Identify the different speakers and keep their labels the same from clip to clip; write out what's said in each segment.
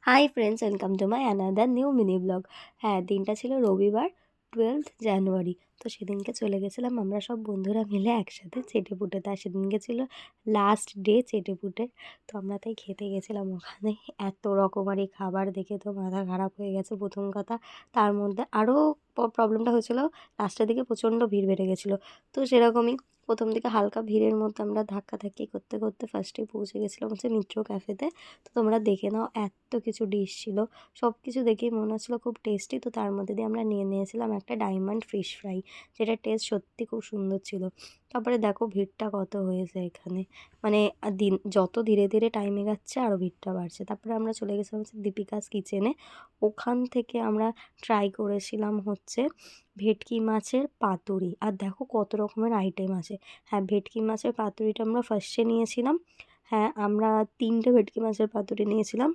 Speaker 1: Hi friends, welcome to my another new mini blog. হ্যাঁ, দিনটা ছিল রবিবার, 12th জানুয়ারি। তো সেদিনকে চলে গেছিলাম আমরা সব বন্ধুরা মিলে একসাথে চেটেপুটেতে। আর সেদিনকে ছিল লাস্ট ডে চেটেপুটের। তো আমরা তাই খেতে গেছিলাম ওখানে। এত রকমারি খাবার দেখে তো মাথা খারাপ হয়ে গেছে প্রথম কথা। তার মধ্যে আরও প্রবলেমটা হয়েছিল, লাস্টের দিকে প্রচণ্ড ভিড় বেড়ে গেছিলো। তো সেরকমই প্রথম দিকে হালকা ভিড়ের মধ্যে আমরা ধাক্কাধাক্কি করতে করতে ফার্স্টে পৌঁছে গেছিলাম হচ্ছে মিত্র ক্যাফেতে। তো তোমরা দেখে নাও, এত কিছু ডিশ ছিল, সব কিছু দেখেই মনে হচ্ছিলো খুব টেস্টি। তো তার মধ্যে দিয়ে আমরা নিয়ে নিয়েছিলাম একটা ডায়মন্ড ফিশ ফ্রাই, যেটা টেস্ট সত্যি খুব সুন্দর ছিল। তারপরে দেখো ভিড়টা কত হয়েছে এখানে, মানে দিন যত ধীরে ধীরে টাইম এগাচ্ছে আরও ভিড়টা বাড়ছে। তারপরে আমরা চলে গেছিলাম হচ্ছে দীপিকাস কিচেনে। ওখান থেকে আমরা ট্রাই করেছিলাম হচ্ছে ভেটকি মাছের পাতুরি। আর দেখো কত রকমের আইটেম আছে। হ্যাঁ, ভেটকি মাছের পাতুরিটা আমরা ফার্স্টে নিয়েছিলাম। হ্যাঁ, আমরা 3টে ভেটকি মাছের পাতুরি নিয়েছিলাম।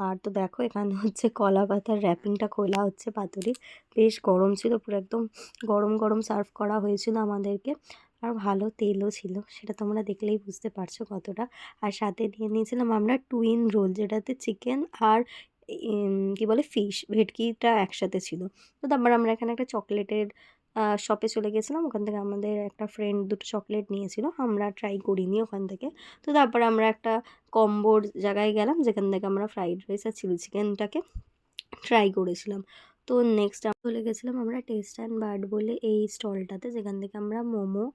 Speaker 1: আর তো দেখো এখানে হচ্ছে কলা পাতার র্যাপিংটা খোলা হচ্ছে পাতুরি। বেশ গরম ছিল, পুরো একদম গরম গরম সার্ভ করা হয়েছিল আমাদেরকে। আর ভালো তেলও ছিল, সেটা তোমরা দেখলেই বুঝতে পারছো কতটা। আর সাথে নিয়ে নিয়েছিলাম আমরা টুইন রোল, যেটাতে চিকেন আর কী বলে ফিশ ভেটকিটা একসাথে ছিল। তো তারপর আমরা এখানে একটা চকলেটের শপে চলে গেছিলাম। ওখান থেকে আমাদের একটা ফ্রেন্ড দুটো চকলেট নিয়েছিল, আমরা ট্রাই করিনি ওখান থেকে। তো তারপরে আমরা একটা কম্বোর জায়গায় গেলাম, যেখান থেকে আমরা ফ্রাইড রাইস আর চিলি চিকেনটাকে ট্রাই করেছিলাম। তো নেক্সট চলে গেছিলাম আমরা টেস্ট অ্যান্ড বার্ড বলে এই স্টলটাতে, যেখান থেকে আমরা মোমো,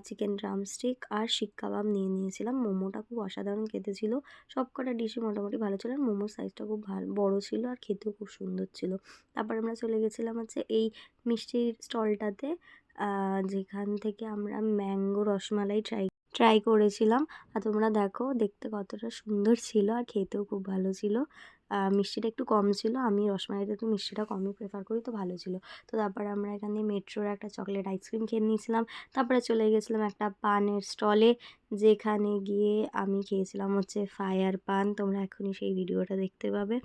Speaker 1: চিকেন ড্রামস্টিক আর শিক কাবাব নিয়ে নিয়েছিলাম। মোমোটা খুব অসাধারণ খেতে ছিল, সব কটা ডিশই মোটামুটি ভালো ছিল। আর মোমোর সাইজটা খুব ভালো বড়ো ছিল আর খেতেও খুব সুন্দর ছিল। তারপর আমরা চলে গেছিলাম হচ্ছে এই মিষ্টির স্টলটাতে, যেখান থেকে আমরা ম্যাঙ্গো রসমালাই ট্রাই করেছিলাম। আর তোমরা দেখো দেখতে কতটা সুন্দর ছিল আর খেতেও খুব ভালো ছিল। মিষ্টিটা একটু কম ছিল, আমি রসমালাইটা একটু মিষ্টিটা কমই প্রেফার করি, তো ভালো ছিল। তো তারপরে আমরা এখানে মেট্রোর একটা চকলেট আইসক্রিম খেয়ে নিয়েছিলাম। তারপরে চলে গেছিলাম একটা পানের স্টলে, যেখানে গিয়ে আমি খেয়েছিলাম হচ্ছে ফায়ার পান। তোমরা এখনই সেই ভিডিওটা দেখতে পাবে।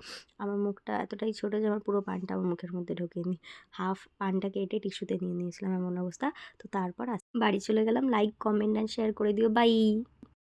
Speaker 1: আমার মুখটা এতটাই ছোটো যে আমার পুরো পানটা আমার মুখের মধ্যে ঢোকেনি, হাফ পানটা কেটে টিস্যুতে নিয়ে নিয়েছিলাম, এমন অবস্থা। তো তারপর বাড়ি চলে গেলাম। লাইক, কমেন্ট অ্যান্ড শেয়ার করে দিও। বাই।